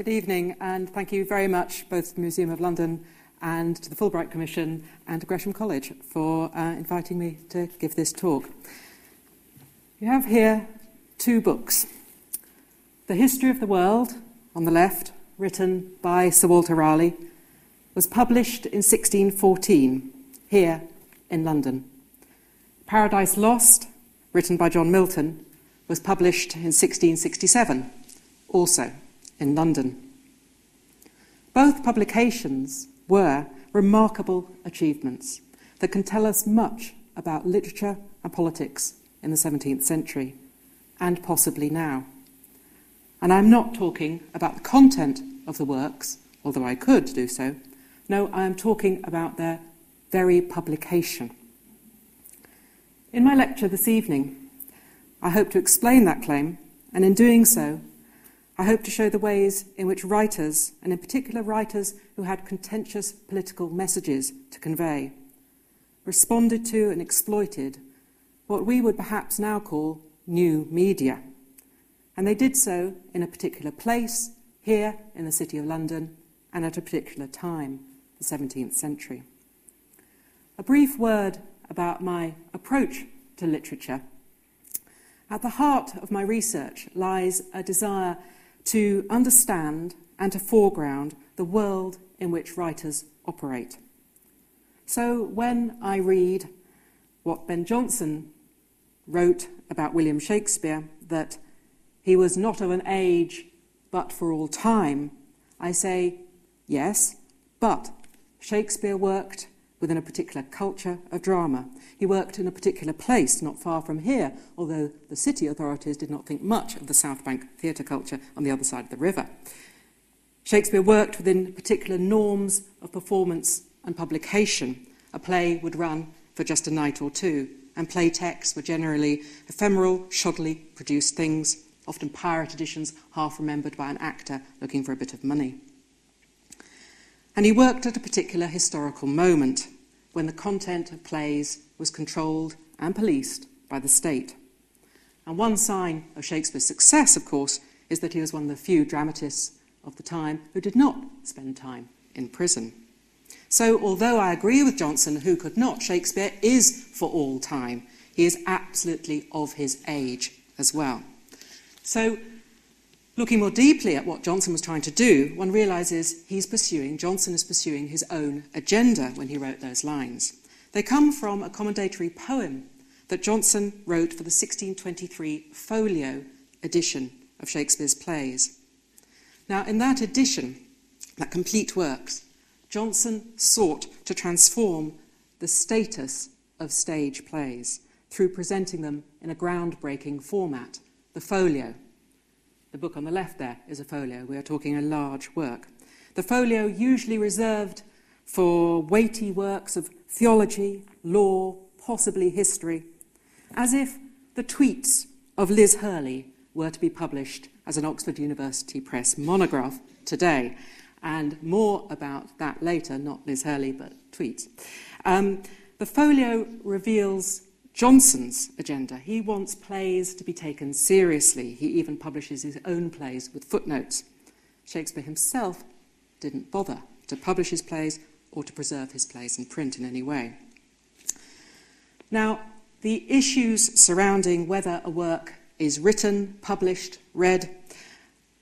Good evening, and thank you very much both to the Museum of London and to the Fulbright Commission and to Gresham College for inviting me to give this talk. You have here two books. The History of the World, on the left, written by Sir Walter Raleigh, was published in 1614, here in London. Paradise Lost, written by John Milton, was published in 1667, also in London. Both publications were remarkable achievements that can tell us much about literature and politics in the 17th century, and possibly now. And I'm not talking about the content of the works, although I could do so. No, I am talking about their very publication. In my lecture this evening, I hope to explain that claim, and in doing so, I hope to show the ways in which writers, and in particular writers who had contentious political messages to convey, responded to and exploited what we would perhaps now call new media. And they did so in a particular place, here in the City of London, and at a particular time, the 17th century. A brief word about my approach to literature. At the heart of my research lies a desire to understand and to foreground the world in which writers operate. So when I read what Ben Jonson wrote about William Shakespeare, that he was not of an age but for all time, I say, yes, but Shakespeare worked within a particular culture of drama. He worked in a particular place not far from here, although the city authorities did not think much of the South Bank theatre culture on the other side of the river. Shakespeare worked within particular norms of performance and publication. A play would run for just a night or two, and play texts were generally ephemeral, shoddily produced things, often pirate editions, half remembered by an actor looking for a bit of money. And he worked at a particular historical moment when the content of plays was controlled and policed by the state. And one sign of Shakespeare's success, of course, is that he was one of the few dramatists of the time who did not spend time in prison. So, although I agree with Jonson, who could not, Shakespeare is for all time. He is absolutely of his age as well. So, looking more deeply at what Jonson was trying to do, one realises Jonson is pursuing his own agenda when he wrote those lines. They come from a commendatory poem that Jonson wrote for the 1623 folio edition of Shakespeare's plays. Now, in that edition, that complete works, Jonson sought to transform the status of stage plays through presenting them in a groundbreaking format, the folio. The book on the left there is a folio. We are talking a large work. The folio usually reserved for weighty works of theology, law, possibly history, as if the tweets of Liz Hurley were to be published as an Oxford University Press monograph today. And more about that later, not Liz Hurley, but tweets. The folio reveals Jonson's agenda. He wants plays to be taken seriously. He even publishes his own plays with footnotes. Shakespeare himself didn't bother to publish his plays or to preserve his plays in print in any way. Now, the issues surrounding whether a work is written, published, read,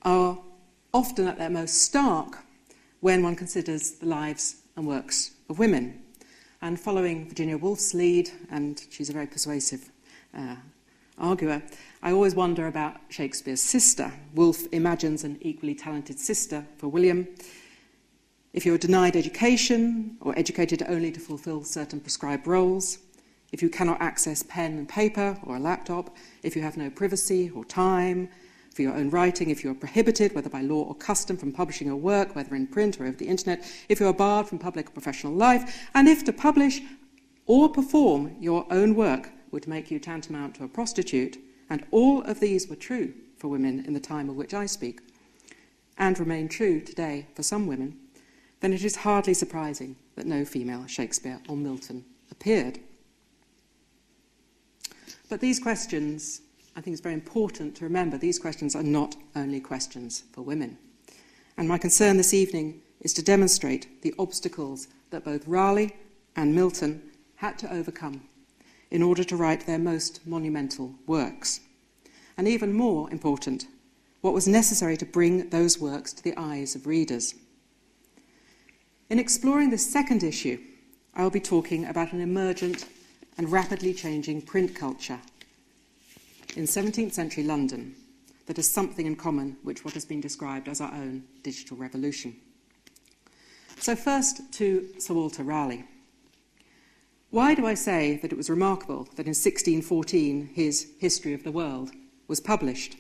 are often at their most stark when one considers the lives and works of women. And following Virginia Woolf's lead, and she's a very persuasive arguer, I always wonder about Shakespeare's sister. Woolf imagines an equally talented sister for William. If you are denied education, or educated only to fulfill certain prescribed roles, if you cannot access pen and paper or a laptop, if you have no privacy or time for your own writing, if you are prohibited, whether by law or custom, from publishing a work, whether in print or over the internet, if you are barred from public or professional life, and if to publish or perform your own work would make you tantamount to a prostitute, and all of these were true for women in the time of which I speak, and remain true today for some women, then it is hardly surprising that no female Shakespeare or Milton appeared. But these questions, I think it's very important to remember, these questions are not only questions for women. And my concern this evening is to demonstrate the obstacles that both Raleigh and Milton had to overcome in order to write their most monumental works. And even more important, what was necessary to bring those works to the eyes of readers. In exploring this second issue, I will be talking about an emergent and rapidly changing print culture in 17th century London that has something in common with what has been described as our own digital revolution. So first to Sir Walter Raleigh. Why do I say that it was remarkable that in 1614 his History of the World was published?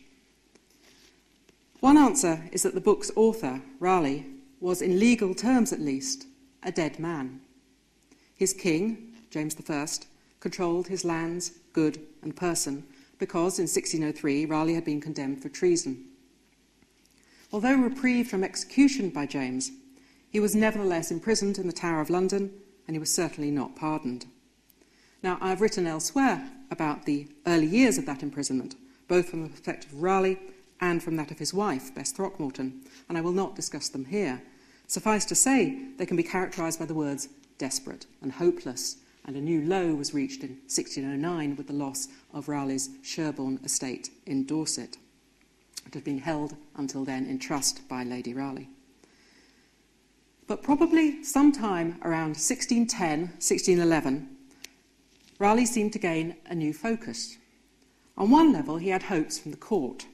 One answer is that the book's author, Raleigh, was, in legal terms at least, a dead man. His king, James I, controlled his lands, good and person, because in 1603 Raleigh had been condemned for treason. Although reprieved from execution by James, he was nevertheless imprisoned in the Tower of London, and he was certainly not pardoned. Now, I've written elsewhere about the early years of that imprisonment, both from the perspective of Raleigh and from that of his wife, Bess Throckmorton, and I will not discuss them here. Suffice to say, they can be characterised by the words desperate and hopeless, and a new low was reached in 1609 with the loss of Raleigh's Sherborne estate in Dorset. It had been held until then in trust by Lady Raleigh. But probably sometime around 1610, 1611, Raleigh seemed to gain a new focus. On one level, he had hopes from the court.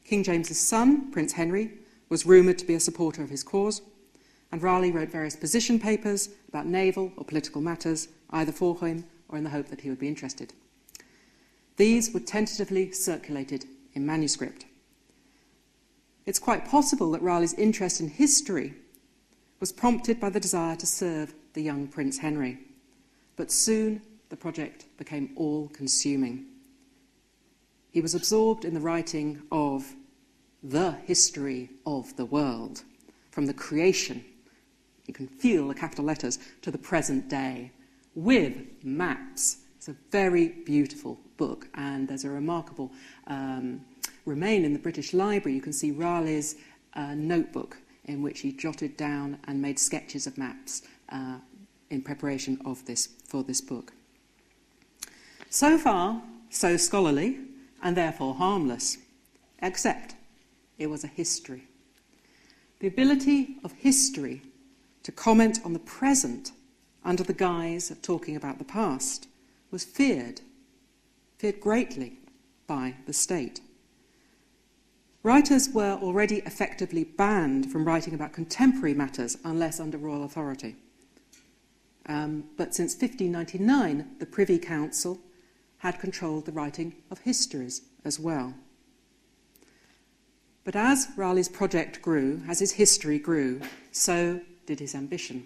King James's son, Prince Henry, was rumoured to be a supporter of his cause, and Raleigh wrote various position papers about naval or political matters, either for him or in the hope that he would be interested. These were tentatively circulated in manuscript. It's quite possible that Raleigh's interest in history was prompted by the desire to serve the young Prince Henry, but soon the project became all-consuming. He was absorbed in the writing of the history of the world, from the creation, you can feel the capital letters, to the present day, with maps. It's a very beautiful book, and there's a remarkable remain in the British Library. You can see Raleigh's notebook in which he jotted down and made sketches of maps in preparation for this book. So far, so scholarly, and therefore harmless, except it was a history. The ability of history to comment on the present under the guise of talking about the past was feared greatly by the state. Writers were already effectively banned from writing about contemporary matters unless under royal authority. But since 1599, the Privy Council had controlled the writing of histories as well. But as Raleigh's project grew, as his history grew, so did his ambition.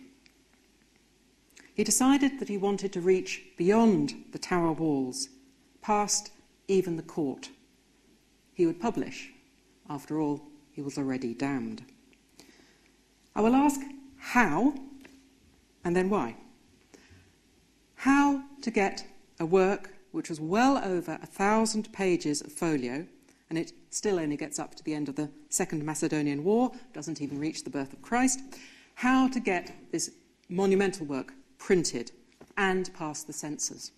He decided that he wanted to reach beyond the Tower walls, past even the court. He would publish. After all, he was already damned. I will ask how, and then why. How to get a work which was well over 1,000 pages of folio, and it still only gets up to the end of the Second Macedonian War, doesn't even reach the birth of Christ, how to get this monumental work printed and past the censors.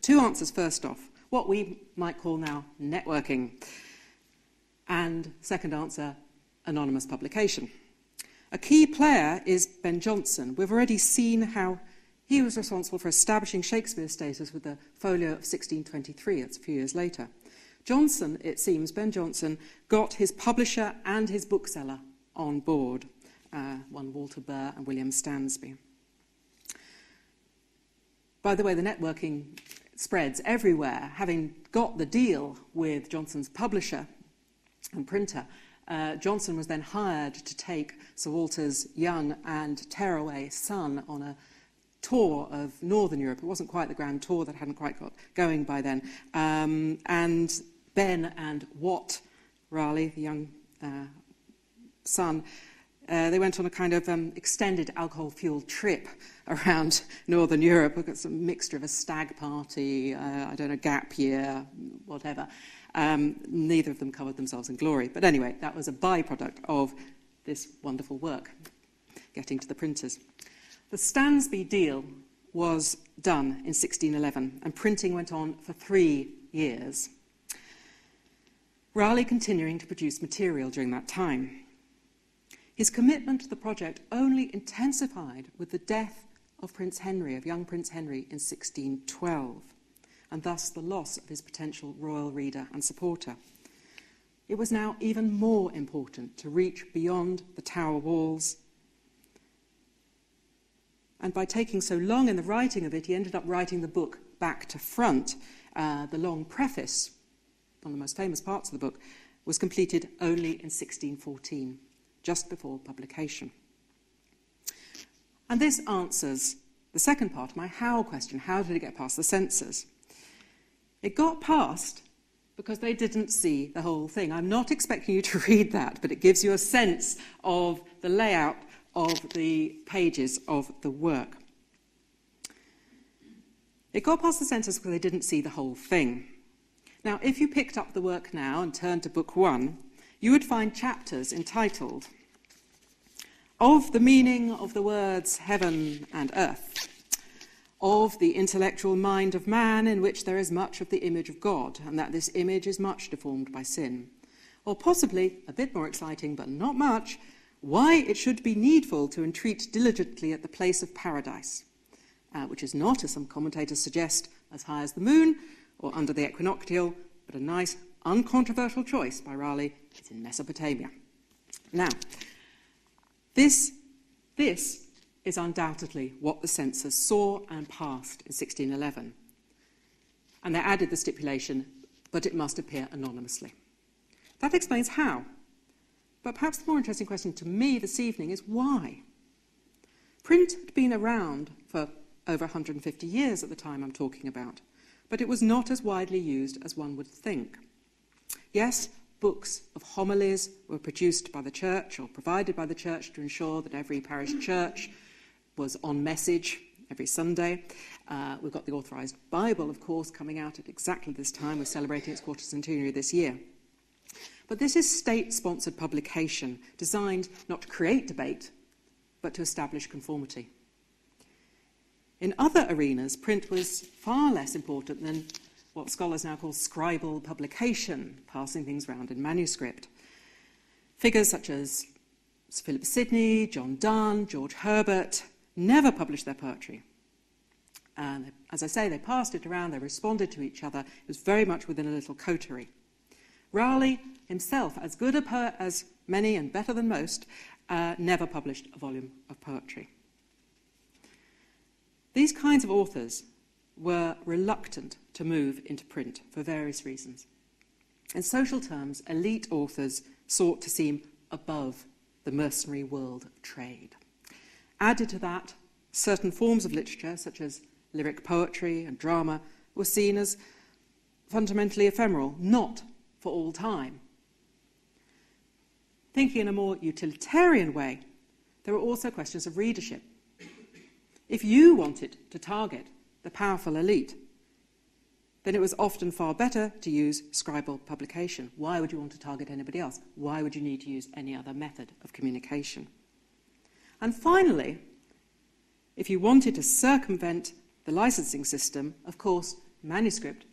Two answers first off, what we might call now networking, and second answer, anonymous publication. A key player is Ben Jonson. We've already seen how he was responsible for establishing Shakespeare's status with the folio of 1623, that's a few years later. Jonson, it seems, Ben Jonson, got his publisher and his bookseller on board, one Walter Burr and William Stansby. By the way, the networking spreads everywhere. Having got the deal with Jonson's publisher and printer, Jonson was then hired to take Sir Walter's young and tearaway son on a tour of Northern Europe. It wasn't quite the grand tour, that hadn't quite got going by then. And Ben and Wat Raleigh, the young son, they went on a kind of extended alcohol-fueled trip around Northern Europe. We've got some mixture of a stag party, I don't know, gap year, whatever. Neither of them covered themselves in glory. But anyway, that was a byproduct of this wonderful work, getting to the printers. The Stansby deal was done in 1611, and printing went on for 3 years. Raleigh continuing to produce material during that time. His commitment to the project only intensified with the death of Prince Henry, of young Prince Henry, in 1612, and thus the loss of his potential royal reader and supporter. It was now even more important to reach beyond the Tower walls. And by taking so long in the writing of it, he ended up writing the book back to front. The long preface, one of the most famous parts of the book, was completed only in 1614, just before publication. And this answers the second part of my how question. How did it get past the censors? It got past because they didn't see the whole thing. I'm not expecting you to read that, but it gives you a sense of the layout of the pages of the work. It got past the censors because they didn't see the whole thing. Now, if you picked up the work now and turned to Book 1, you would find chapters entitled "Of the Meaning of the Words Heaven and Earth", "Of the Intellectual Mind of Man, in which there is much of the image of God, and that this image is much deformed by sin", or possibly, a bit more exciting but not much, "Why it should be needful to entreat diligently at the place of paradise", which is not, as some commentators suggest, as high as the moon or under the equinoctial, but a nice, uncontroversial choice by Raleigh. It's in Mesopotamia. Now, this is undoubtedly what the censors saw and passed in 1611. And they added the stipulation, but it must appear anonymously. That explains how. But perhaps the more interesting question to me this evening is why? Print had been around for over 150 years at the time I'm talking about, but it was not as widely used as one would think. Yes, books of homilies were produced by the church or provided by the church to ensure that every parish church was on message every Sunday. We've got the Authorised Bible, of course, coming out at exactly this time. We're celebrating its quarter centenary this year. But this is state-sponsored publication designed not to create debate, but to establish conformity. In other arenas, print was far less important than what scholars now call scribal publication, passing things around in manuscript. Figures such as Sir Philip Sidney, John Donne, George Herbert never published their poetry. And as I say, they passed it around, they responded to each other. It was very much within a little coterie. Raleigh himself, as good a poet as many and better than most, never published a volume of poetry. These kinds of authors were reluctant to move into print for various reasons. In social terms, elite authors sought to seem above the mercenary world of trade. Added to that, certain forms of literature, such as lyric poetry and drama, were seen as fundamentally ephemeral, not for all time. Thinking in a more utilitarian way, there were also questions of readership. If you wanted to target the powerful elite, then it was often far better to use scribal publication. Why would you want to target anybody else? Why would you need to use any other method of communication? And finally, if you wanted to circumvent the licensing system, of course, manuscript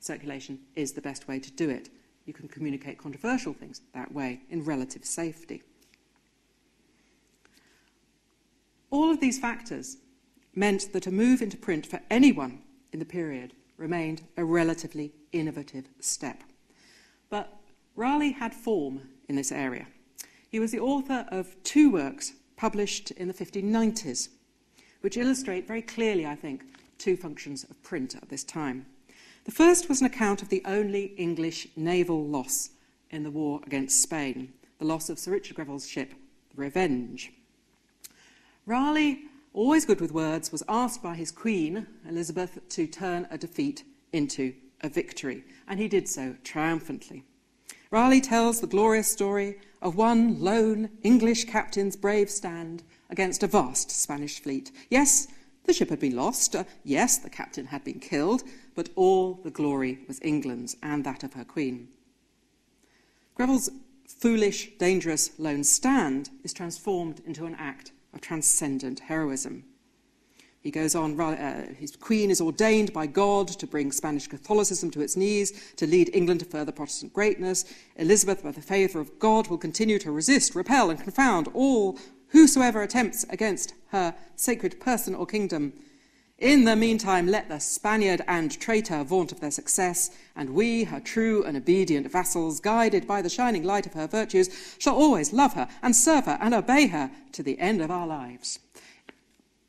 circulation is the best way to do it. You can communicate controversial things that way in relative safety. All of these factors meant that a move into print for anyone in the period remained a relatively innovative step. But Raleigh had form in this area. He was the author of 2 works published in the 1590s, which illustrate very clearly, I think, 2 functions of print at this time. The first was an account of the only English naval loss in the war against Spain, the loss of Sir Richard Greville's ship, the Revenge. Raleigh, always good with words, was asked by his queen, Elizabeth, to turn a defeat into a victory, and he did so triumphantly. Raleigh tells the glorious story of one lone English captain's brave stand against a vast Spanish fleet. Yes, the ship had been lost. Yes, the captain had been killed, but all the glory was England's and that of her queen. Greville's foolish, dangerous lone stand is transformed into an act of transcendent heroism. He goes on, his queen is ordained by God to bring Spanish Catholicism to its knees, to lead England to further Protestant greatness. Elizabeth, by the favour of God, will continue to resist, repel and confound all whosoever attempts against her sacred person or kingdom. In the meantime, let the Spaniard and traitor vaunt of their success, and we, her true and obedient vassals, guided by the shining light of her virtues, shall always love her and serve her and obey her to the end of our lives.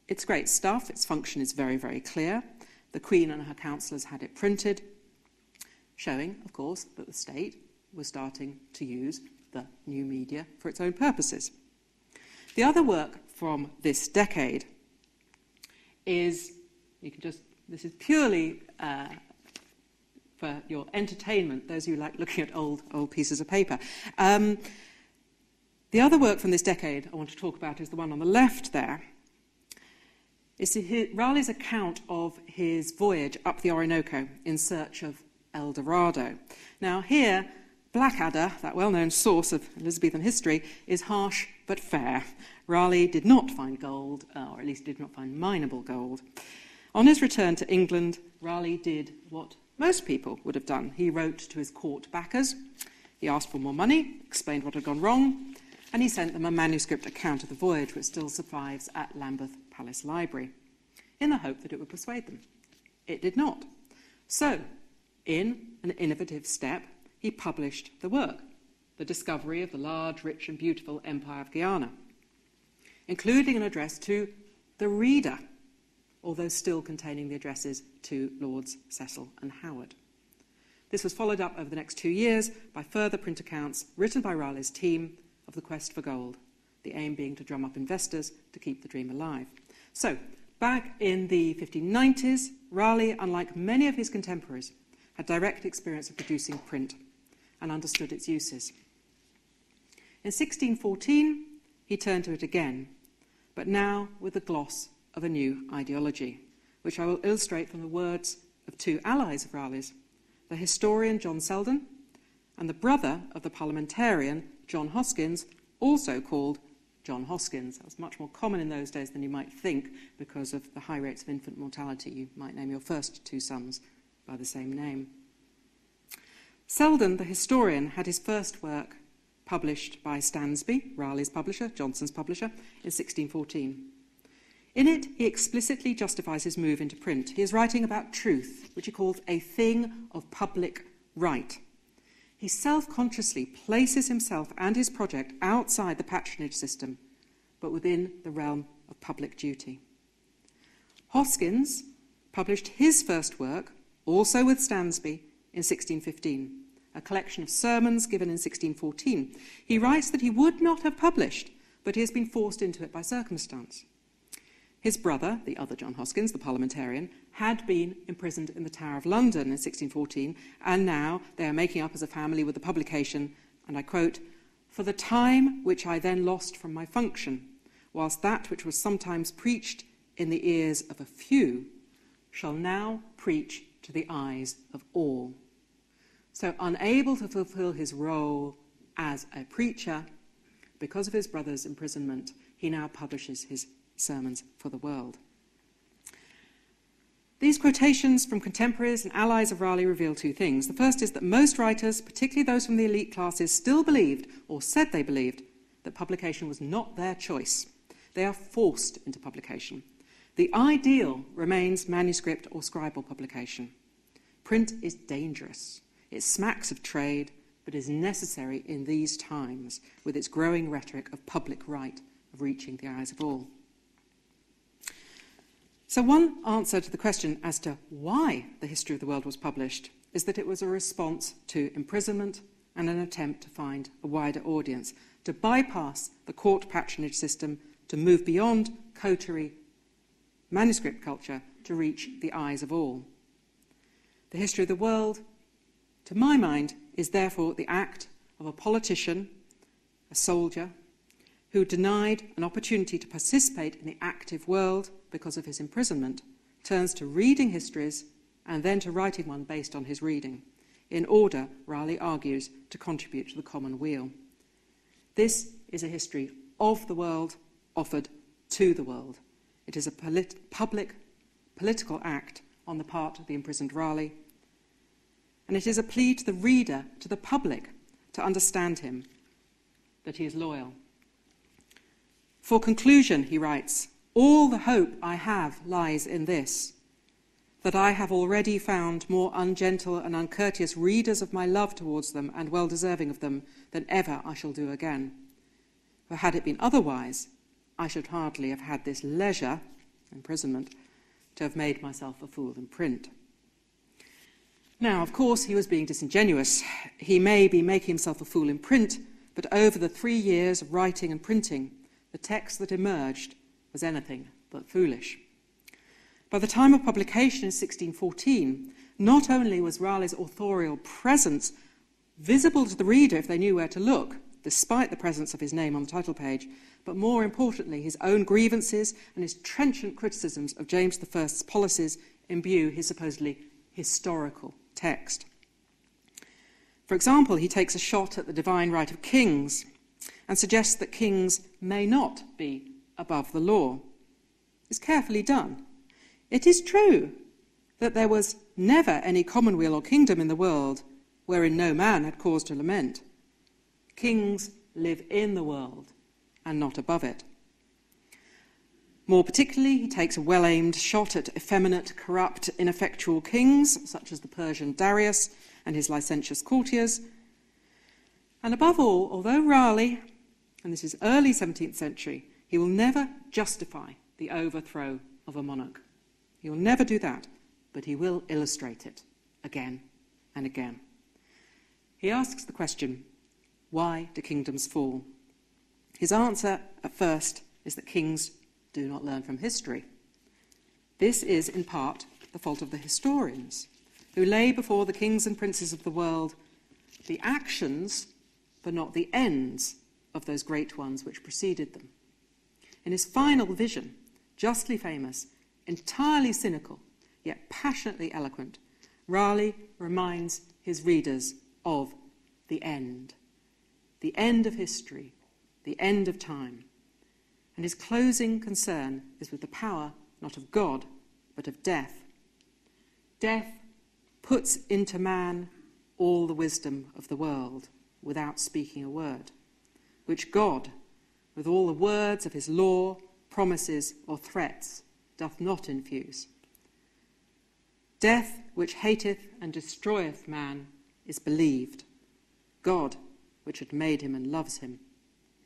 It's great stuff. Its function is very, very clear. The Queen and her councillors had it printed, showing, of course, that the state was starting to use the new media for its own purposes. The other work from this decade is, this is purely for your entertainment, those of you who like looking at old pieces of paper. The other work from this decade I want to talk about is the one on the left there. It's Raleigh's account of his voyage up the Orinoco in search of El Dorado. Now here, Blackadder, that well-known source of Elizabethan history, is harsh but fair. Raleigh did not find gold, or at least did not find mineable gold. On his return to England, Raleigh did what most people would have done. He wrote to his court backers, he asked for more money, explained what had gone wrong, and he sent them a manuscript account of the voyage, which still survives at Lambeth Palace Library, in the hope that it would persuade them. It did not. So, in an innovative step, he published the work, The Discovery of the Large, Rich and Beautiful Empire of Guiana, including an address to the reader, although still containing the addresses to Lords Cecil and Howard. This was followed up over the next 2 years by further print accounts written by Raleigh's team of the quest for gold, the aim being to drum up investors to keep the dream alive. So, back in the 1590s, Raleigh, unlike many of his contemporaries, had direct experience of producing print and understood its uses. In 1614, he turned to it again, but now with the gloss of a new ideology, which I will illustrate from the words of two allies of Raleigh's, the historian John Selden and the brother of the parliamentarian John Hoskins, also called John Hoskins. That was much more common in those days than you might think because of the high rates of infant mortality. You might name your first two sons by the same name. Selden, the historian, had his first work published by Stansby, Raleigh's publisher, Johnson's publisher, in 1614. In it, he explicitly justifies his move into print. He is writing about truth, which he calls a thing of public right. He self-consciously places himself and his project outside the patronage system, but within the realm of public duty. Hoskins published his first work, also with Stansby, in 1615, a collection of sermons given in 1614. He writes that he would not have published, but he has been forced into it by circumstance. His brother, the other John Hoskins, the parliamentarian, had been imprisoned in the Tower of London in 1614, and now they are making up as a family with the publication, and I quote, "For the time which I then lost from my function, whilst that which was sometimes preached in the ears of a few shall now preach to the eyes of all." So unable to fulfill his role as a preacher, because of his brother's imprisonment, he now publishes his sermons for the world. These quotations from contemporaries and allies of Raleigh reveal two things. The first is that most writers, particularly those from the elite classes, still believed, or said they believed, that publication was not their choice. They are forced into publication. The ideal remains manuscript or scribal publication. Print is dangerous. It smacks of trade, but is necessary in these times, with its growing rhetoric of public right of reaching the eyes of all. So one answer to the question as to why the history of the world was published is that it was a response to imprisonment and an attempt to find a wider audience, to bypass the court patronage system, to move beyond coterie manuscript culture to reach the eyes of all. The history of the world, to my mind, is therefore the act of a politician, a soldier, who denied an opportunity to participate in the active world because of his imprisonment, turns to reading histories and then to writing one based on his reading, in order, Raleigh argues, to contribute to the common weal. This is a history of the world offered to the world. It is a public political act on the part of the imprisoned Raleigh, and it is a plea to the reader, to the public, to understand him, that he is loyal. For conclusion, he writes, all the hope I have lies in this, that I have already found more ungentle and uncourteous readers of my love towards them and well deserving of them than ever I shall do again. For had it been otherwise, I should hardly have had this leisure, imprisonment, to have made myself a fool in print. Now, of course, he was being disingenuous. He may be making himself a fool in print, but over the 3 years of writing and printing, the text that emerged was anything but foolish. By the time of publication in 1614, not only was Raleigh's authorial presence visible to the reader if they knew where to look, despite the presence of his name on the title page, but more importantly, his own grievances and his trenchant criticisms of James I's policies imbue his supposedly historical text. For example, he takes a shot at the divine right of kings and suggests that kings may not be above the law. It's carefully done. It is true that there was never any commonweal or kingdom in the world wherein no man had cause to lament. Kings live in the world and not above it. More particularly, he takes a well-aimed shot at effeminate, corrupt, ineffectual kings, such as the Persian Darius and his licentious courtiers. And above all, although Raleigh, and this is early 17th century, he will never justify the overthrow of a monarch. He will never do that, but he will illustrate it again and again. He asks the question, why do kingdoms fall? His answer at first is that kings do not learn from history. This is in part the fault of the historians, who lay before the kings and princes of the world the actions, but not the ends, of those great ones which preceded them. In his final vision, justly famous, entirely cynical, yet passionately eloquent, Raleigh reminds his readers of the end of history, the end of time. And his closing concern is with the power not of God, but of death. Death puts into man all the wisdom of the world without speaking a word, which God, with all the words of his law, promises, or threats, doth not infuse. Death, which hateth and destroyeth man, is believed. God, which had made him and loves him,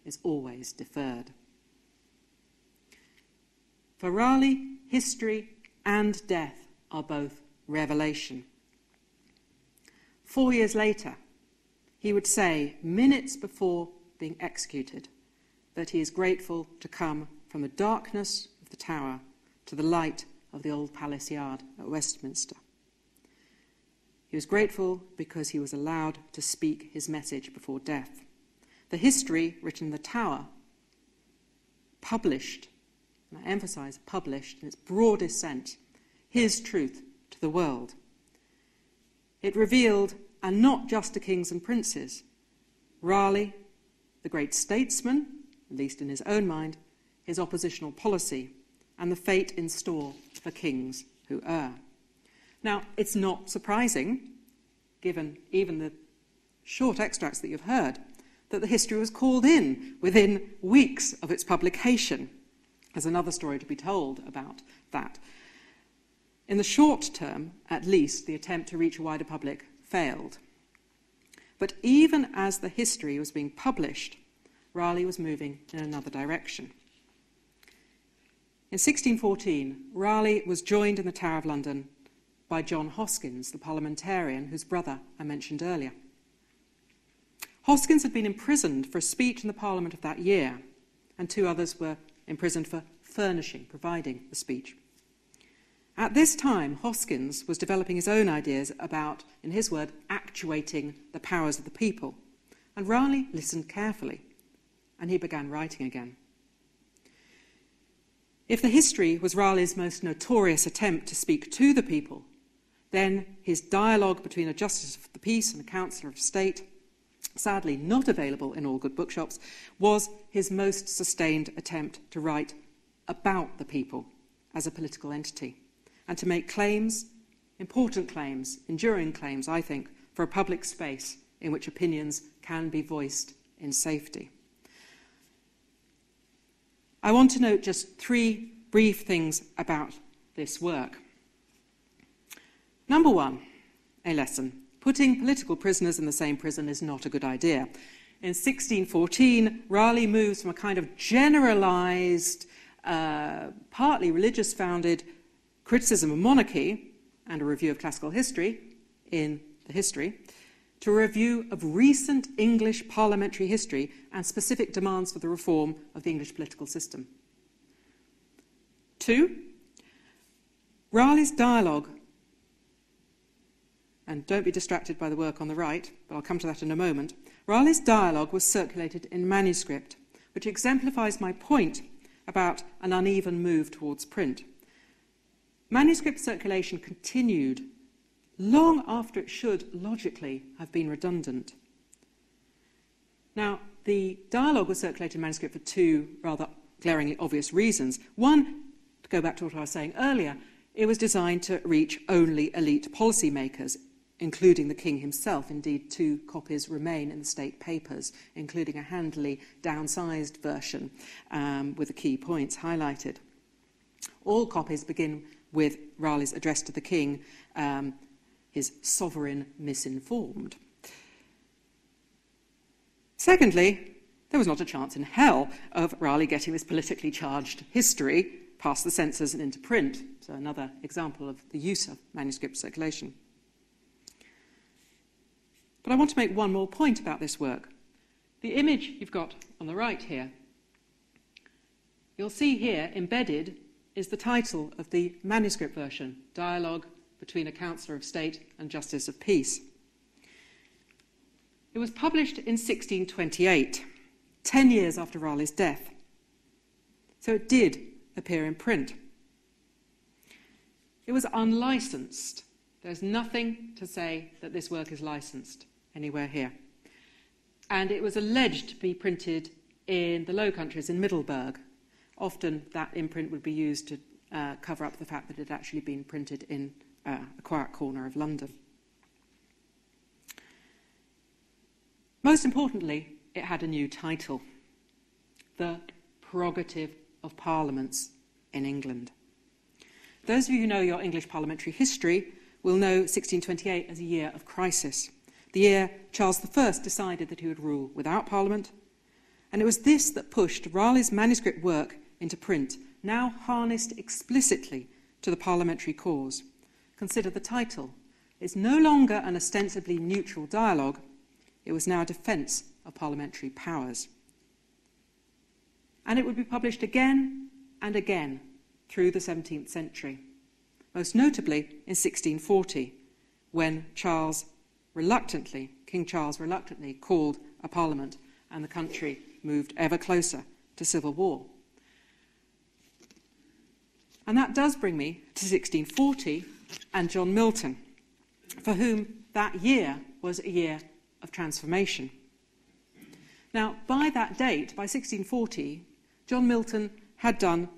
is always deferred. For Raleigh, history and death are both revelation. 4 years later, he would say, minutes before being executed, that he is grateful to come from the darkness of the Tower to the light of the old palace yard at Westminster. He was grateful because he was allowed to speak his message before death. The history written in the Tower, published, and I emphasize published in its broadest sense, his truth to the world. It revealed, and not just to kings and princes, Raleigh, the great statesman, at least in his own mind, his oppositional policy, and the fate in store for kings who err. Now, it's not surprising, given even the short extracts that you've heard, that the history was called in within weeks of its publication. There's another story to be told about that. In the short term, at least, the attempt to reach a wider public failed. But even as the history was being published, Raleigh was moving in another direction. In 1614, Raleigh was joined in the Tower of London by John Hoskins, the parliamentarian whose brother I mentioned earlier. Hoskins had been imprisoned for a speech in the Parliament of that year, and 2 others were imprisoned for providing the speech. At this time, Hoskins was developing his own ideas about, in his word, actuating the powers of the people, and Raleigh listened carefully, and he began writing again. If the history was Raleigh's most notorious attempt to speak to the people, then his dialogue between a Justice of the Peace and a Councillor of State sadly not available in all good bookshops, was his most sustained attempt to write about the people as a political entity and to make claims, important claims, enduring claims, I think, for a public space in which opinions can be voiced in safety. I want to note just 3 brief things about this work. Number 1, a lesson. Putting political prisoners in the same prison is not a good idea. In 1614, Raleigh moves from a kind of generalised, partly religious-founded criticism of monarchy and a review of classical history in the history to a review of recent English parliamentary history and specific demands for the reform of the English political system. 2, Raleigh's dialogue, and don't be distracted by the work on the right, but I'll come to that in a moment. Raleigh's dialogue was circulated in manuscript, which exemplifies my point about an uneven move towards print. Manuscript circulation continued long after it should logically have been redundant. Now, the dialogue was circulated in manuscript for 2 rather glaringly obvious reasons. One, to go back to what I was saying earlier, it was designed to reach only elite policymakers, including the king himself. Indeed, 2 copies remain in the state papers, including a handily downsized version with the key points highlighted. All copies begin with Raleigh's address to the king, his sovereign misinformed. Secondly, there was not a chance in hell of Raleigh getting this politically charged history past the censors and into print, so another example of the use of manuscript circulation. But I want to make one more point about this work. The image you've got on the right here, you'll see here embedded is the title of the manuscript version, Dialogue between a Councillor of State and Justice of Peace. It was published in 1628, 10 years after Raleigh's death. So it did appear in print. It was unlicensed. There's nothing to say that this work is licensed anywhere here. And it was alleged to be printed in the Low Countries, in Middleburg. Often that imprint would be used to cover up the fact that it had actually been printed in a quiet corner of London. Most importantly, it had a new title, The Prerogative of Parliaments in England. Those of you who know your English parliamentary history will know 1628 as a year of crisis, the year Charles I decided that he would rule without Parliament, and it was this that pushed Raleigh's manuscript work into print, now harnessed explicitly to the parliamentary cause. Consider the title. It's no longer an ostensibly neutral dialogue, it was now a defence of parliamentary powers. And it would be published again and again through the 17th century, most notably in 1640, when King Charles reluctantly called a parliament and the country moved ever closer to civil war. And that does bring me to 1640 and John Milton, for whom that year was a year of transformation. Now, by that date, by 1640, John Milton had done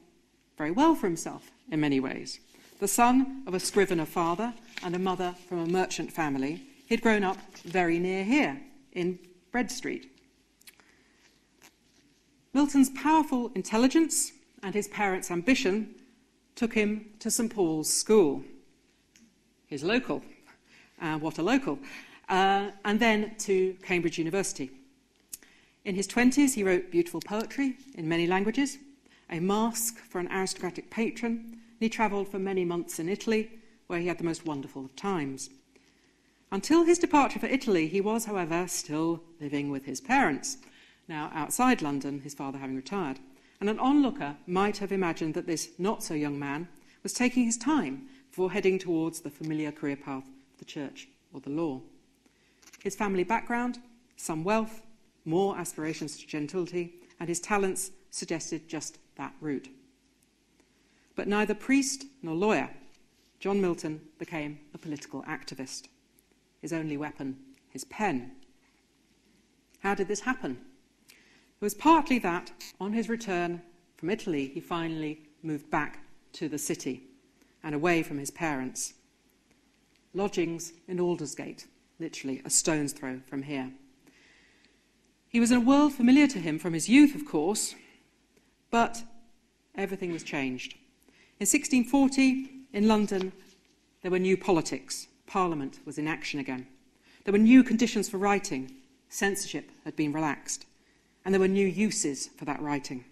very well for himself in many ways. The son of a scrivener father and a mother from a merchant family, he'd grown up very near here in Bread Street. Milton's powerful intelligence and his parents' ambition took him to St Paul's School, his local, what a local, and then to Cambridge University. In his 20s, he wrote beautiful poetry in many languages, a masque for an aristocratic patron, and he travelled for many months in Italy, where he had the most wonderful of times. Until his departure for Italy, he was, however, still living with his parents, now outside London, his father having retired. And an onlooker might have imagined that this not-so-young man was taking his time before heading towards the familiar career path of the church or the law. His family background, some wealth, more aspirations to gentility, and his talents suggested just that route. But neither priest nor lawyer, John Milton became a political activist. His only weapon, his pen. How did this happen? It was partly that, on his return from Italy, he finally moved back to the city and away from his parents. Lodgings in Aldersgate, literally a stone's throw from here. He was in a world familiar to him from his youth, of course, but everything was changed. In 1640, in London, there were new politics. Parliament was in action again. There were new conditions for writing. Censorship had been relaxed. And there were new uses for that writing.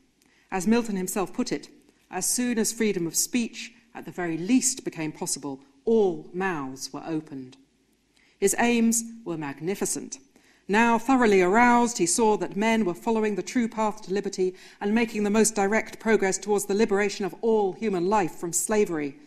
As Milton himself put it, as soon as freedom of speech, at the very least, became possible, all mouths were opened. His aims were magnificent. Now thoroughly aroused, he saw that men were following the true path to liberty and making the most direct progress towards the liberation of all human life from slavery.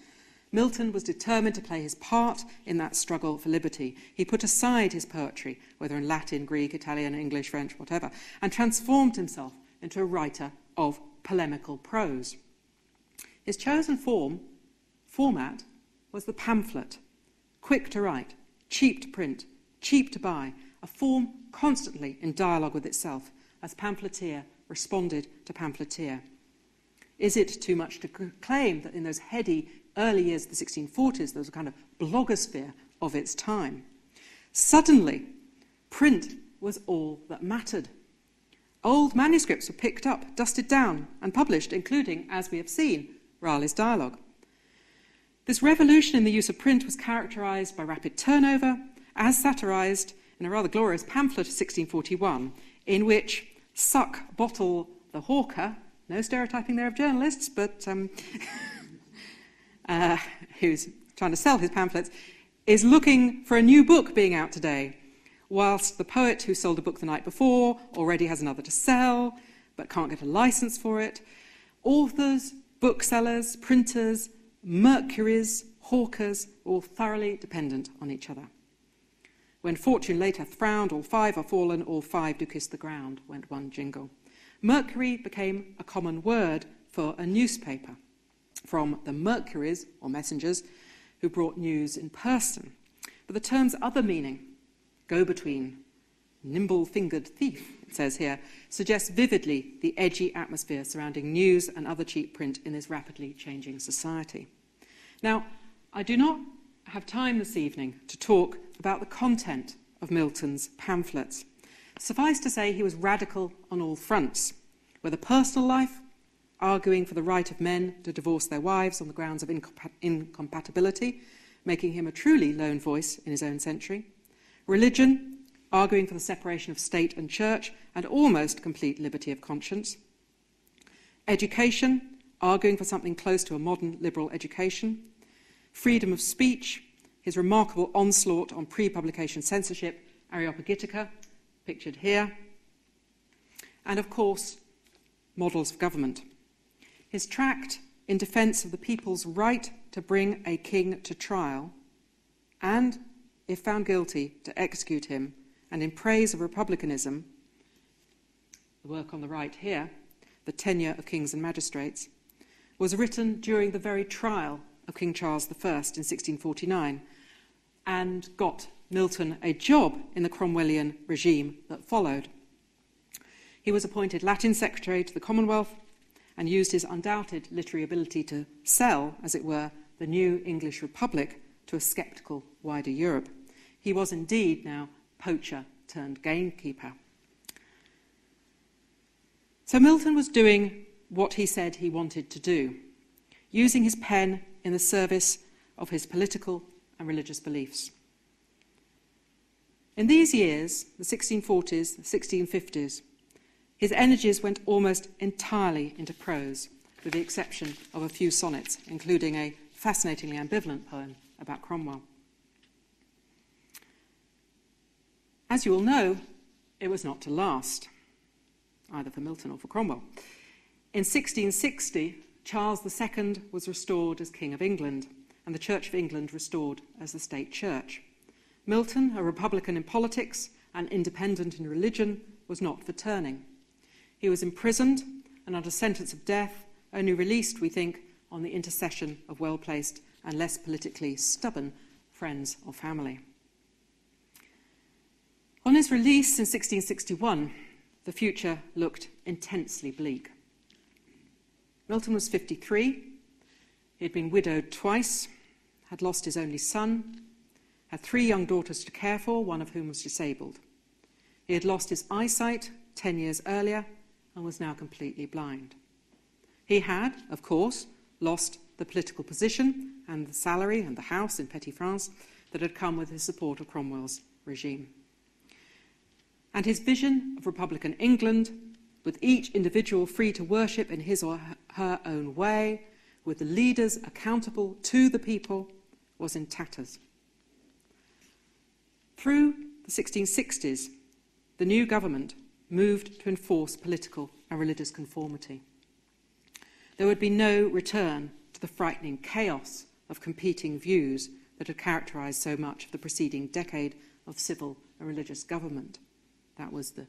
Milton was determined to play his part in that struggle for liberty. He put aside his poetry, whether in Latin, Greek, Italian, English, French, whatever, and transformed himself into a writer of polemical prose. His chosen format, was the pamphlet, quick to write, cheap to print, cheap to buy, a form constantly in dialogue with itself, as pamphleteer responded to pamphleteer. Is it too much to claim that in those heady early years of the 1640s, there was a kind of blogosphere of its time? Suddenly, print was all that mattered. Old manuscripts were picked up, dusted down, and published, including, as we have seen, Raleigh's dialogue. This revolution in the use of print was characterised by rapid turnover, as satirised in a rather glorious pamphlet of 1641, in which Suck Bottle the hawker, no stereotyping there of journalists, but who's trying to sell his pamphlets, is looking for a new book being out today, whilst the poet who sold a book the night before already has another to sell, but can't get a license for it. Authors, booksellers, printers, Mercuries, hawkers, all thoroughly dependent on each other. When fortune late hath frowned, all five are fallen, all five do kiss the ground, went one jingle. Mercury became a common word for a newspaper, from the Mercuries, or messengers, who brought news in person. But the term's other meaning, go-between, nimble-fingered thief, it says here, suggests vividly the edgy atmosphere surrounding news and other cheap print in this rapidly changing society. Now, I do not have time this evening to talk about the content of Milton's pamphlets. Suffice to say, he was radical on all fronts, whether personal life, arguing for the right of men to divorce their wives on the grounds of incompatibility, making him a truly lone voice in his own century, religion, arguing for the separation of state and church and almost complete liberty of conscience, education, arguing for something close to a modern liberal education, freedom of speech, his remarkable onslaught on pre-publication censorship, Areopagitica, pictured here, and of course, models of government. His tract in defence of the people's right to bring a king to trial and, if found guilty, to execute him, and in praise of republicanism, the work on the right here, the tenure of kings and magistrates, was written during the very trial of King Charles I in 1649 and got Milton a job in the Cromwellian regime that followed. He was appointed Latin Secretary to the Commonwealth and used his undoubted literary ability to sell, as it were, the new English Republic to a sceptical wider Europe. He was indeed now poacher turned gamekeeper. So Milton was doing what he said he wanted to do, using his pen in the service of his political and religious beliefs. In these years, the 1640s, the 1650s, his energies went almost entirely into prose, with the exception of a few sonnets, including a fascinatingly ambivalent poem about Cromwell. As you all know, it was not to last, either for Milton or for Cromwell. In 1660, Charles II was restored as King of England, and the Church of England restored as the state church. Milton, a republican in politics and independent in religion, was not for turning. He was imprisoned and under sentence of death, only released, we think, on the intercession of well-placed and less politically stubborn friends or family. On his release in 1661, the future looked intensely bleak. Milton was 53. He had been widowed twice, had lost his only son, had 3 young daughters to care for, one of whom was disabled. He had lost his eyesight 10 years earlier and was now completely blind. He had, of course, lost the political position and the salary and the house in Petite France that had come with his support of Cromwell's regime. And his vision of Republican England, with each individual free to worship in his or her own way, with the leaders accountable to the people, was in tatters. Through the 1660s, the new government moved to enforce political and religious conformity. There would be no return to the frightening chaos of competing views that had characterised so much of the preceding decade of civil and religious government. That was the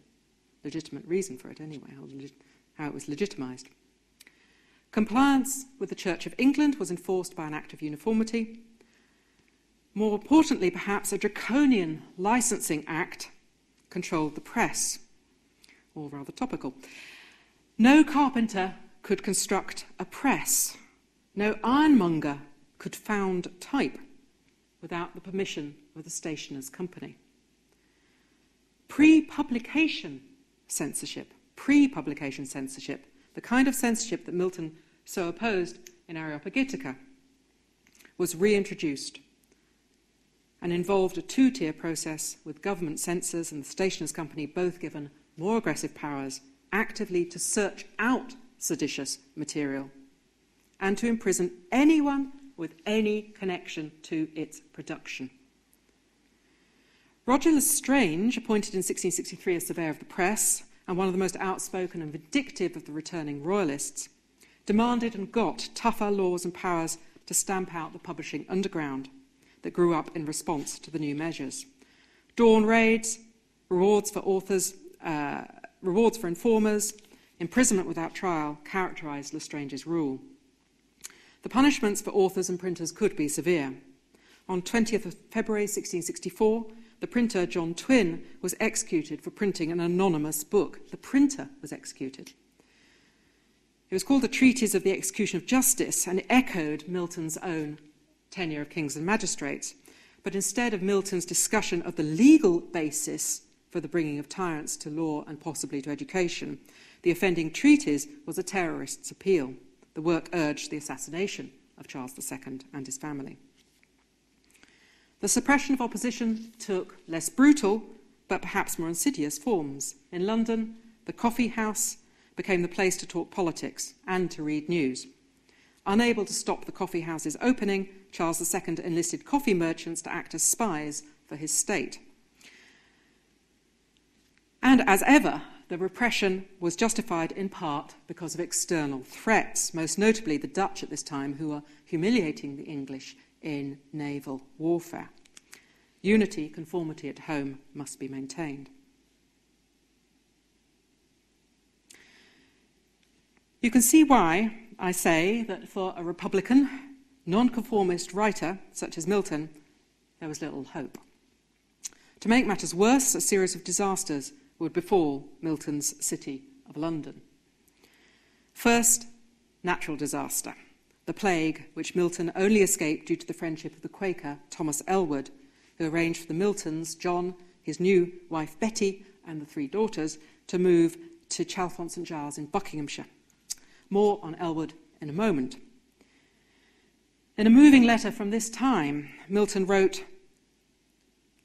legitimate reason for it anyway, how it was legitimised. Compliance with the Church of England was enforced by an Act of Uniformity. More importantly, perhaps, a draconian licensing act controlled the press, all rather topical. No carpenter could construct a press. No ironmonger could found type without the permission of the Stationers' Company. Pre-publication censorship, the kind of censorship that Milton so opposed in Areopagitica, was reintroduced and involved a 2-tier process with government censors and the Stationers' Company both given more aggressive powers actively to search out seditious material and to imprison anyone with any connection to its production. Roger Lestrange, appointed in 1663 as Surveyor of the Press and one of the most outspoken and vindictive of the returning royalists, demanded and got tougher laws and powers to stamp out the publishing underground that grew up in response to the new measures. Dawn raids, rewards for authors, rewards for informers, imprisonment without trial characterised Lestrange's rule. The punishments for authors and printers could be severe. On 20th of February 1664, the printer John Twyn was executed for printing an anonymous book. The printer was executed. It was called the Treatise of the Execution of Justice, and it echoed Milton's own Tenure of Kings and Magistrates. But instead of Milton's discussion of the legal basis for the bringing of tyrants to law and possibly to education, the offending treatise was a terrorist's appeal. The work urged the assassination of Charles II and his family. The suppression of opposition took less brutal, but perhaps more insidious forms. In London, the coffee house became the place to talk politics and to read news. Unable to stop the coffee house's opening, Charles II enlisted coffee merchants to act as spies for his state. And as ever, the repression was justified in part because of external threats, most notably the Dutch at this time, who were humiliating the English in naval warfare. Unity, conformity at home must be maintained. You can see why I say that for a Republican, nonconformist writer such as Milton, there was little hope. To make matters worse, a series of disasters would befall Milton's city of London. First, natural disaster, the plague, which Milton only escaped due to the friendship of the Quaker Thomas Ellwood, who arranged for the Miltons, John, his new wife Betty, and the 3 daughters to move to Chalfont St Giles in Buckinghamshire. More on Ellwood in a moment. In a moving letter from this time, Milton wrote,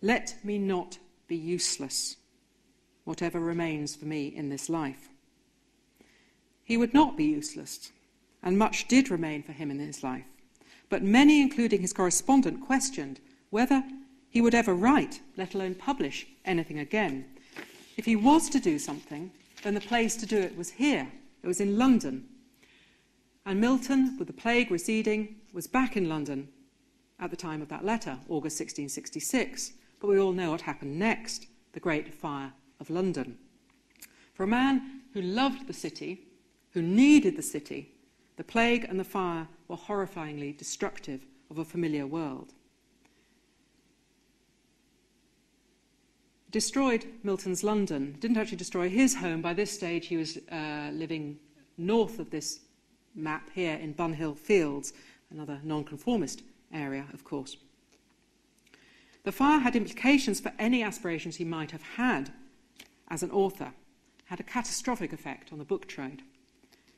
"Let me not be useless, whatever remains for me in this life." He would not be useless, and much did remain for him in his life. But many, including his correspondent, questioned whether he would ever write, let alone publish, anything again. If he was to do something, then the place to do it was here. It was in London. And Milton, with the plague receding, was back in London at the time of that letter, August 1666. But we all know what happened next, the Great Fire of London. For a man who loved the city, who needed the city, the plague and the fire were horrifyingly destructive of a familiar world. destroyed Milton's London. Didn't actually destroy his home. By this stage, he was living north of this map here in Bunhill Fields, another nonconformist area, of course. The fire had implications for any aspirations he might have had as an author, had a catastrophic effect on the book trade.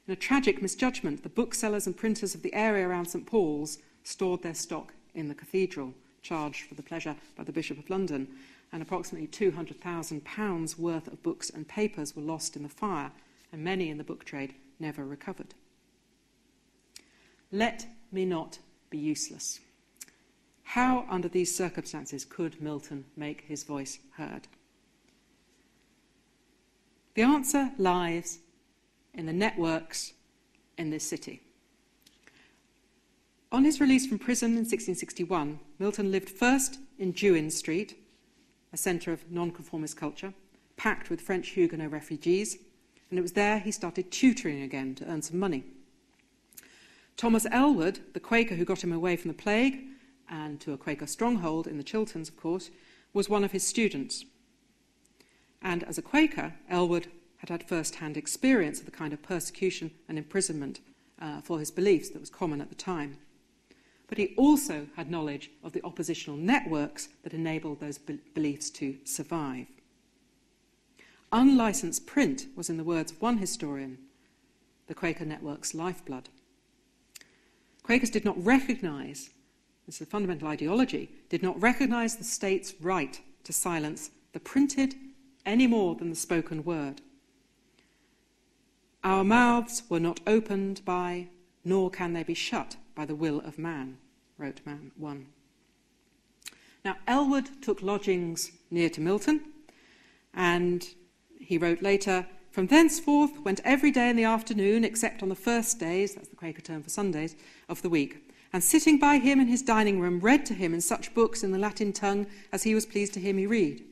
In a tragic misjudgment, the booksellers and printers of the area around St Paul's stored their stock in the cathedral, charged for the pleasure by the Bishop of London, and approximately £200,000 worth of books and papers were lost in the fire, and many in the book trade never recovered. Let me not be useless. How, under these circumstances, could Milton make his voice heard? The answer lies in the networks in this city. On his release from prison in 1661, Milton lived first in Jewin Street, a centre of nonconformist culture, packed with French Huguenot refugees, and it was there he started tutoring again to earn some money. Thomas Elwood, the Quaker who got him away from the plague, and to a Quaker stronghold in the Chilterns, of course, was one of his students. And as a Quaker, Elwood had had first-hand experience of the kind of persecution and imprisonment for his beliefs that was common at the time. But he also had knowledge of the oppositional networks that enabled those beliefs to survive. Unlicensed print was, in the words of one historian, the Quaker network's lifeblood. Quakers did not recognise, this is a fundamental ideology, did not recognise the state's right to silence the printed any more than the spoken word. Our mouths were not opened by, nor can they be shut by the will of man, wrote man one. Now, Elwood took lodgings near to Milton, and he wrote later, "From thenceforth went every day in the afternoon, except on the first days," that's the Quaker term for Sundays, "of the week, and sitting by him in his dining room, read to him in such books in the Latin tongue as he was pleased to hear me read.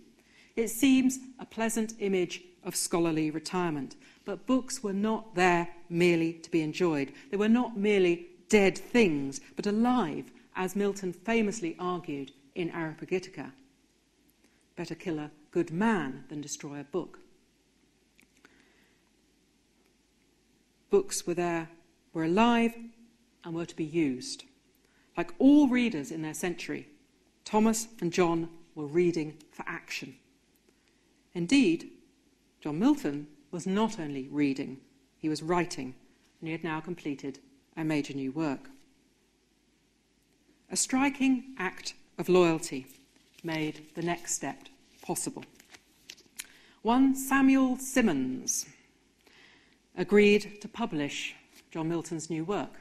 It seems a pleasant image of scholarly retirement, but books were not there merely to be enjoyed. They were not merely dead things, but alive, as Milton famously argued in Areopagitica. Better kill a good man than destroy a book." Books were alive and were to be used. Like all readers in their century, Thomas and John were reading for action. Indeed, John Milton was not only reading, he was writing, and he had now completed a major new work. A striking act of loyalty made the next step possible. One Samuel Symonds agreed to publish John Milton's new work.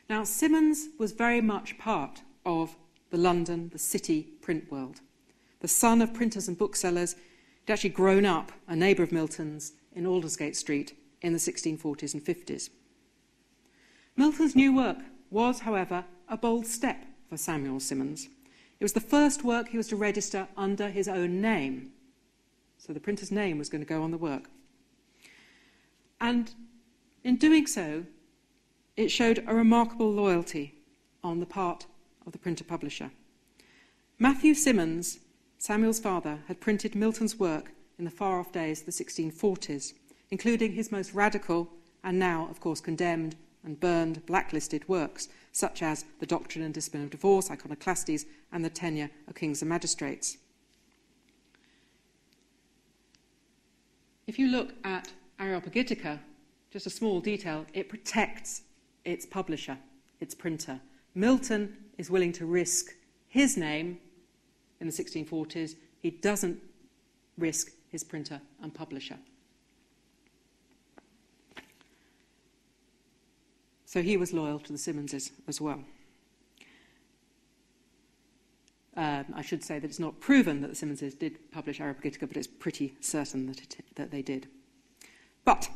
Now, Symonds was very much part of the city print world. The son of printers and booksellers, he'd actually grown up a neighbour of Milton's in Aldersgate Street in the 1640s and 50s. Milton's new work was, however, a bold step for Samuel Symonds. It was the first work he was to register under his own name. So the printer's name was going to go on the work. And in doing so, it showed a remarkable loyalty on the part of the printer-publisher. Matthew Symonds, Samuel's father, had printed Milton's work in the far-off days of the 1640s, including his most radical and now, of course, condemned and burned, blacklisted works, such as The Doctrine and Discipline of Divorce, Iconoclastes, and The Tenure of Kings and Magistrates. If you look at Areopagitica, just a small detail, it protects its publisher, its printer. Milton is willing to risk his name in the 1640s. He doesn't risk his printer and publisher. So he was loyal to the Symonses as well. I should say that it's not proven that the Symonses did publish Areopagitica, but it's pretty certain that they did. But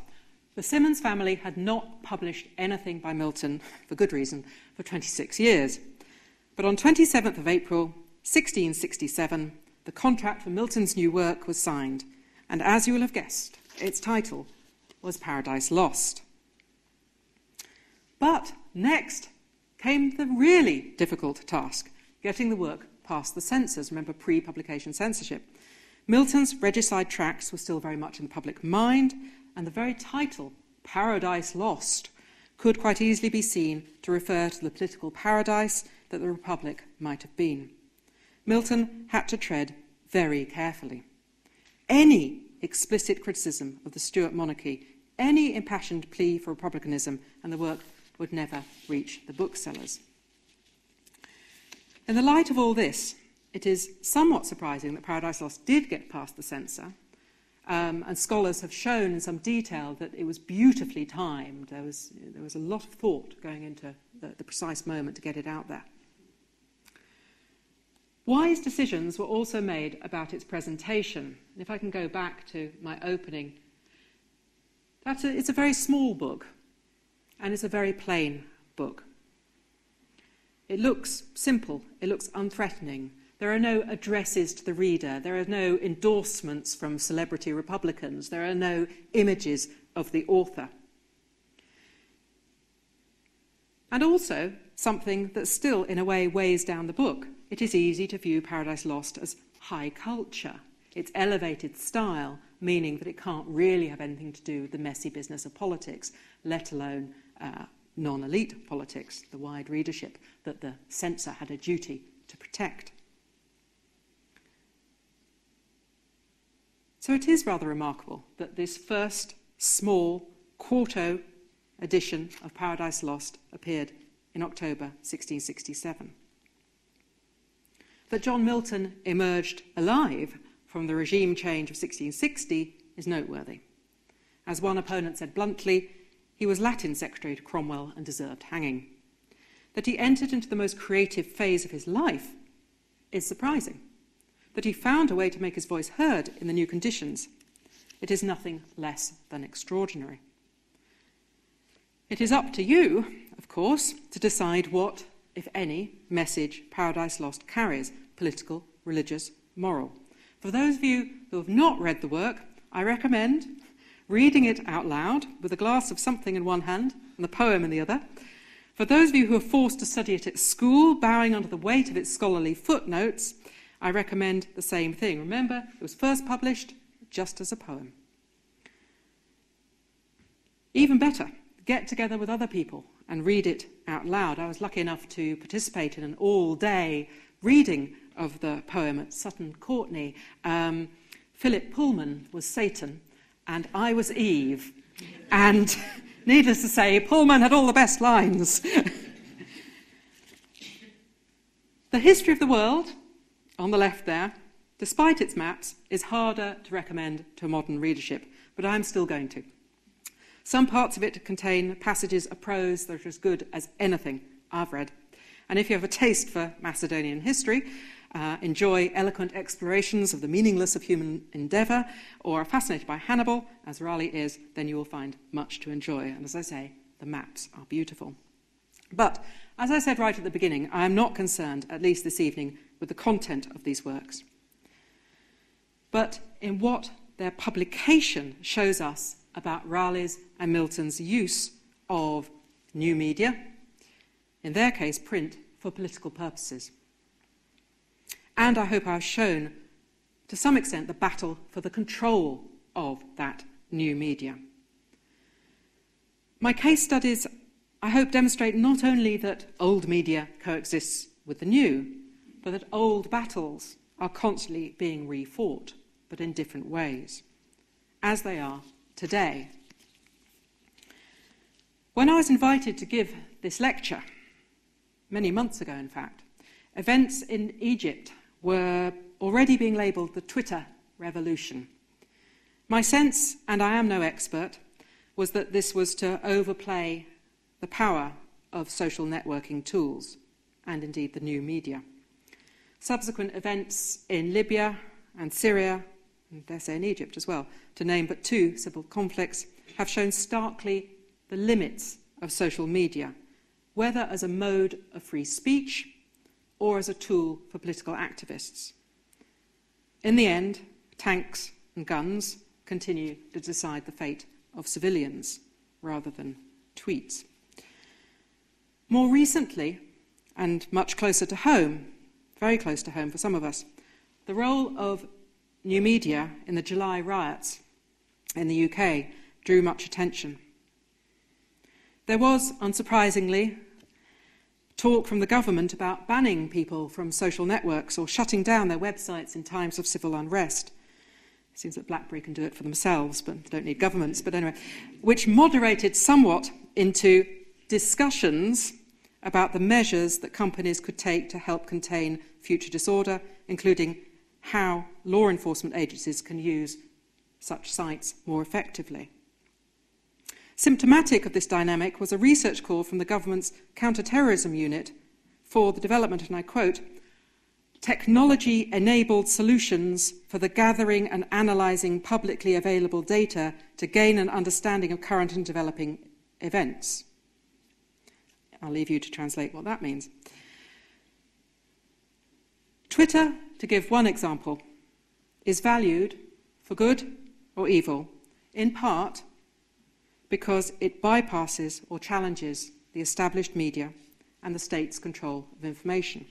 the Symonds family had not published anything by Milton, for good reason, for 26 years. But on 27th of April, 1667, the contract for Milton's new work was signed, and as you will have guessed, its title was Paradise Lost. But next came the really difficult task, getting the work passed the censors, remember pre-publication censorship. Milton's regicide tracts were still very much in the public mind, and the very title, Paradise Lost, could quite easily be seen to refer to the political paradise that the Republic might have been. Milton had to tread very carefully. Any explicit criticism of the Stuart monarchy, any impassioned plea for republicanism, and the work would never reach the booksellers. In the light of all this, it is somewhat surprising that Paradise Lost did get past the censor, and scholars have shown in some detail that it was beautifully timed. There was a lot of thought going into the precise moment to get it out there. Wise decisions were also made about its presentation. And if I can go back to my opening, it's a very small book, and it's a very plain book. It looks simple, it looks unthreatening. There are no addresses to the reader, there are no endorsements from celebrity Republicans, there are no images of the author. And also, something that still in a way weighs down the book, it is easy to view Paradise Lost as high culture. Its elevated style, meaning that it can't really have anything to do with the messy business of politics, let alone non-elite politics, the wide readership that the censor had a duty to protect. So it is rather remarkable that this first small quarto edition of Paradise Lost appeared in October 1667. That John Milton emerged alive from the regime change of 1660 is noteworthy. As one opponent said bluntly, he was Latin secretary to Cromwell and deserved hanging. That he entered into the most creative phase of his life is surprising. That he found a way to make his voice heard in the new conditions, it is nothing less than extraordinary. It is up to you, of course, to decide what, if any, message Paradise Lost carries, political, religious, moral. For those of you who have not read the work, I recommend reading it out loud with a glass of something in one hand and the poem in the other. For those of you who are forced to study it at school, bowing under the weight of its scholarly footnotes, I recommend the same thing. Remember, it was first published just as a poem. Even better, get together with other people and read it out loud. I was lucky enough to participate in an all-day reading of the poem at Sutton Courtenay. Philip Pullman was Satan, and I was Eve. And needless to say, Pullman had all the best lines. The history of the world, on the left there, despite its maps, is harder to recommend to a modern readership, but I'm still going to. Some parts of it contain passages of prose that are as good as anything I've read. And if you have a taste for Macedonian history, enjoy eloquent explorations of the meaningless of human endeavour, or are fascinated by Hannibal, as Raleigh is, then you will find much to enjoy. And as I say, the maps are beautiful. But, as I said right at the beginning, I am not concerned, at least this evening, with the content of these works, but in what their publication shows us about Raleigh's and Milton's use of new media, in their case print, for political purposes. And I hope I've shown, to some extent, the battle for the control of that new media. My case studies, I hope, demonstrate not only that old media coexists with the new, but that old battles are constantly being refought, but in different ways, as they are today. When I was invited to give this lecture, many months ago in fact, events in Egypt were already being labelled the Twitter revolution. My sense, and I am no expert, was that this was to overplay the power of social networking tools, and indeed the new media. Subsequent events in Libya and Syria, and dare say in Egypt as well, to name but two civil conflicts, have shown starkly the limits of social media, whether as a mode of free speech or as a tool for political activists. In the end, tanks and guns continue to decide the fate of civilians rather than tweets. More recently, and much closer to home, very close to home for some of us. The role of new media in the July riots in the UK drew much attention. There was, unsurprisingly, talk from the government about banning people from social networks or shutting down their websites in times of civil unrest. It seems that BlackBerry can do it for themselves, but don't need governments. But anyway, which moderated somewhat into discussions about the measures that companies could take to help contain future disorder, including how law enforcement agencies can use such sites more effectively. Symptomatic of this dynamic was a research call from the government's counter-terrorism unit for the development, and I quote, technology-enabled solutions for the gathering and analysing publicly available data to gain an understanding of current and developing events. I'll leave you to translate what that means. Twitter, to give one example, is valued for good or evil, in part because it bypasses or challenges the established media and the state's control of information.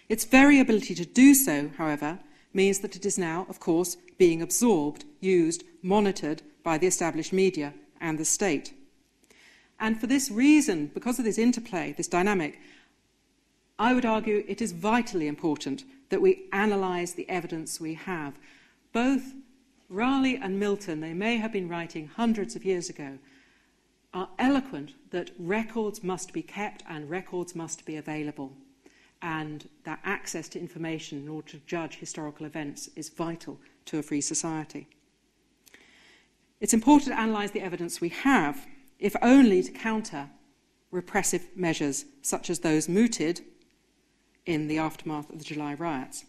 Its very ability to do so, however, means that it is now, of course, being absorbed, used, monitored by the established media and the state. And for this reason, because of this interplay, this dynamic, I would argue it is vitally important that we analyse the evidence we have. Both Raleigh and Milton, they may have been writing hundreds of years ago, are eloquent that records must be kept and records must be available, and that access to information in order to judge historical events is vital to a free society. It's important to analyse the evidence we have, if only to counter repressive measures such as those mooted in the aftermath of the July riots.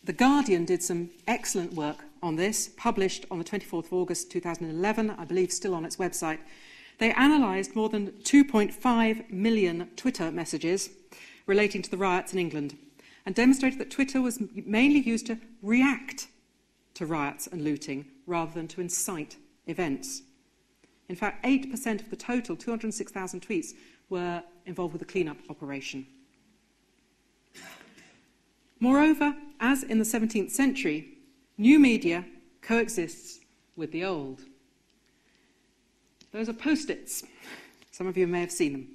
The Guardian did some excellent work on this, published on the 24th of August 2011, I believe still on its website. They analysed more than 2.5 million Twitter messages relating to the riots in England and demonstrated that Twitter was mainly used to react to riots and looting rather than to incite events. In fact, 8% of the total 206,000 tweets were involved with the clean-up operation. Moreover, as in the 17th century, new media coexists with the old. Those are post-its. Some of you may have seen them.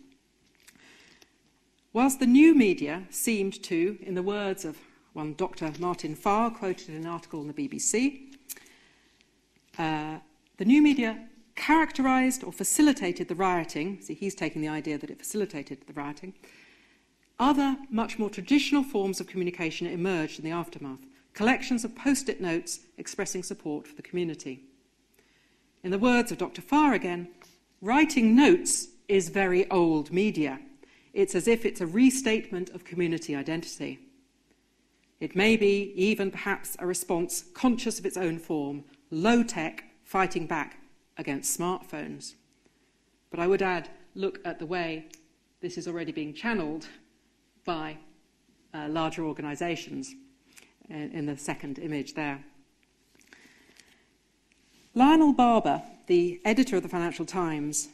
Whilst the new media seemed to, in the words of one Dr. Martin Farr, quoted in an article in the BBC, the new media characterised or facilitated the rioting. See, he's taking the idea that it facilitated the rioting. Other, much more traditional forms of communication emerged in the aftermath, collections of post-it notes expressing support for the community. In the words of Dr. Farr again, writing notes is very old media. It's as if it's a restatement of community identity. It may be even perhaps a response conscious of its own form, low-tech, fighting back against smartphones. But I would add, look at the way this is already being channeled by larger organisations in the second image there. Lionel Barber, the editor of the Financial Times,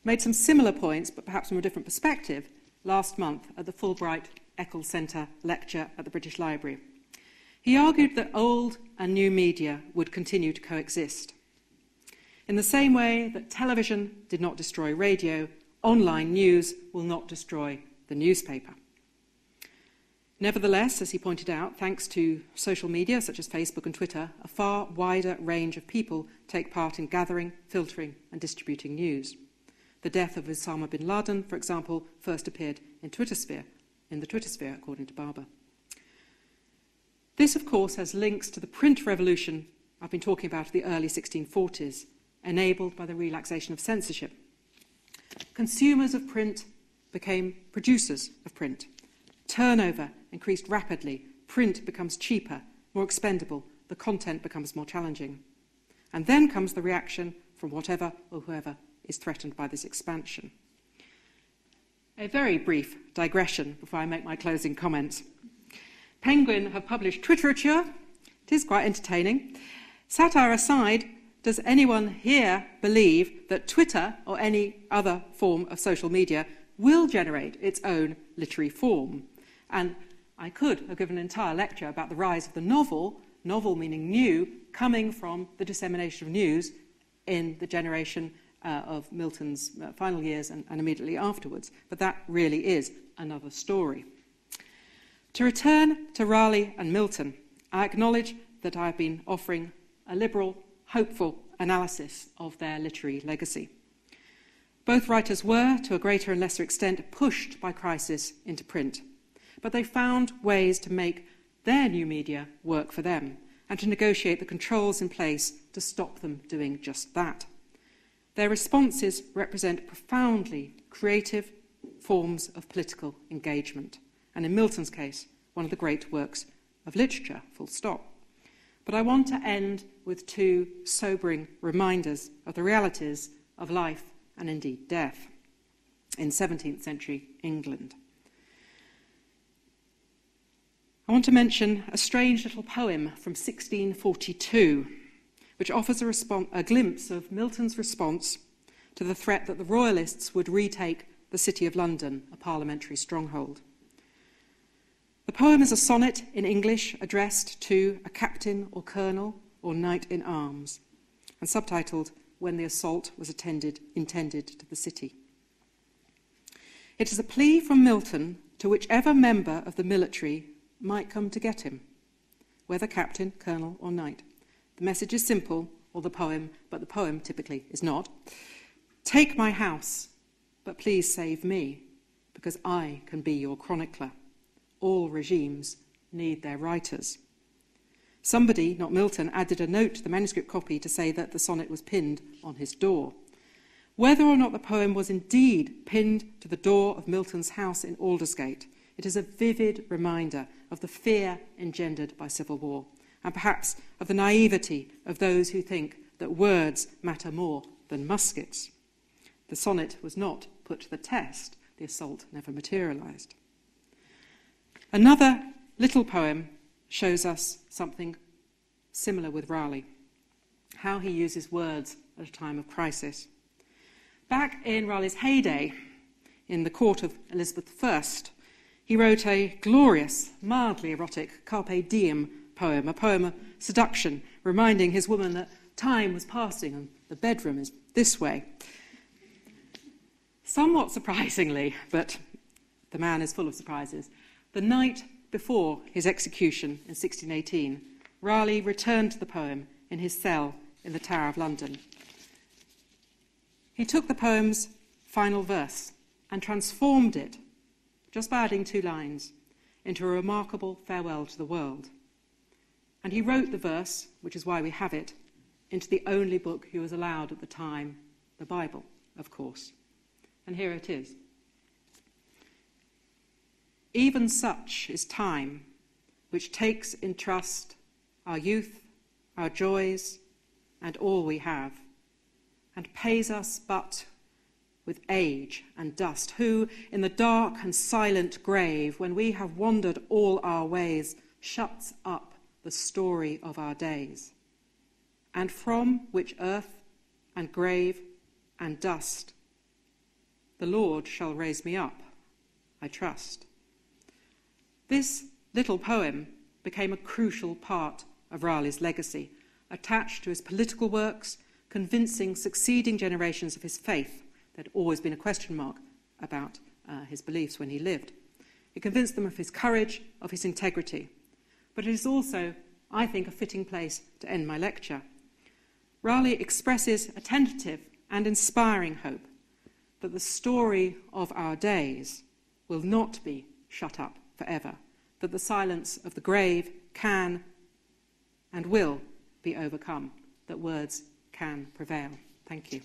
made some similar points, but perhaps from a different perspective, last month at the Fulbright Eccles Centre lecture at the British Library. He argued that old and new media would continue to coexist. In the same way that television did not destroy radio, online news will not destroy the newspaper. Nevertheless, as he pointed out, thanks to social media such as Facebook and Twitter, a far wider range of people take part in gathering, filtering and distributing news. The death of Osama bin Laden, for example, first appeared in the Twitter sphere, according to Barber. This, of course, has links to the print revolution I've been talking about in the early 1640s, enabled by the relaxation of censorship. Consumers of print became producers of print. Turnover increased rapidly, print becomes cheaper, more expendable, the content becomes more challenging. And then comes the reaction from whatever or whoever is threatened by this expansion. A very brief digression before I make my closing comments. Penguin have published Twitterature. It is quite entertaining. Satire aside, does anyone here believe that Twitter or any other form of social media will generate its own literary form. And I could have given an entire lecture about the rise of the novel meaning new, coming from the dissemination of news in the generation of Milton's final years and immediately afterwards. But that really is another story. To return to Raleigh and Milton, I acknowledge that I have been offering a liberal, hopeful analysis of their literary legacy. Both writers were, to a greater and lesser extent, pushed by crisis into print, but they found ways to make their new media work for them and to negotiate the controls in place to stop them doing just that. Their responses represent profoundly creative forms of political engagement, and in Milton's case, one of the great works of literature, full stop. But I want to end with two sobering reminders of the realities of life and indeed death in 17th century England. I want to mention a strange little poem from 1642, which offers a glimpse of Milton's response to the threat that the Royalists would retake the City of London, a parliamentary stronghold. The poem is a sonnet in English addressed to a captain or colonel or knight in arms, and subtitled When the Assault Was Intended to the City. It is a plea from Milton to whichever member of the military might come to get him, whether captain, colonel, or knight. The message is simple, but the poem typically is not. Take my house, but please save me, because I can be your chronicler. All regimes need their writers. Somebody, not Milton, added a note to the manuscript copy to say that the sonnet was pinned on his door. Whether or not the poem was indeed pinned to the door of Milton's house in Aldersgate, it is a vivid reminder of the fear engendered by civil war, and perhaps of the naivety of those who think that words matter more than muskets. The sonnet was not put to the test. The assault never materialised. Another little poem shows us something similar with Raleigh, how he uses words at a time of crisis. Back in Raleigh's heyday, in the court of Elizabeth I, he wrote a glorious, mildly erotic Carpe Diem poem, a poem of seduction, reminding his woman that time was passing and the bedroom is this way. Somewhat surprisingly, but the man is full of surprises, the night before his execution in 1618, Raleigh returned to the poem in his cell in the Tower of London. He took the poem's final verse and transformed it, just by adding 2 lines, into a remarkable farewell to the world. And he wrote the verse, which is why we have it, into the only book he was allowed at the time, the Bible, of course. And here it is. Even such is time, which takes in trust our youth, our joys, and all we have, and pays us but with age and dust, who, in the dark and silent grave, when we have wandered all our ways, shuts up the story of our days, and from which earth and grave and dust the Lord shall raise me up, I trust. This little poem became a crucial part of Raleigh's legacy, attached to his political works, convincing succeeding generations of his faith. There'd always been a question mark about his beliefs when he lived. It convinced them of his courage, of his integrity. But it is also, I think, a fitting place to end my lecture. Raleigh expresses a tentative and inspiring hope that the story of our days will not be shut up forever, that the silence of the grave can and will be overcome, that words can prevail. Thank you.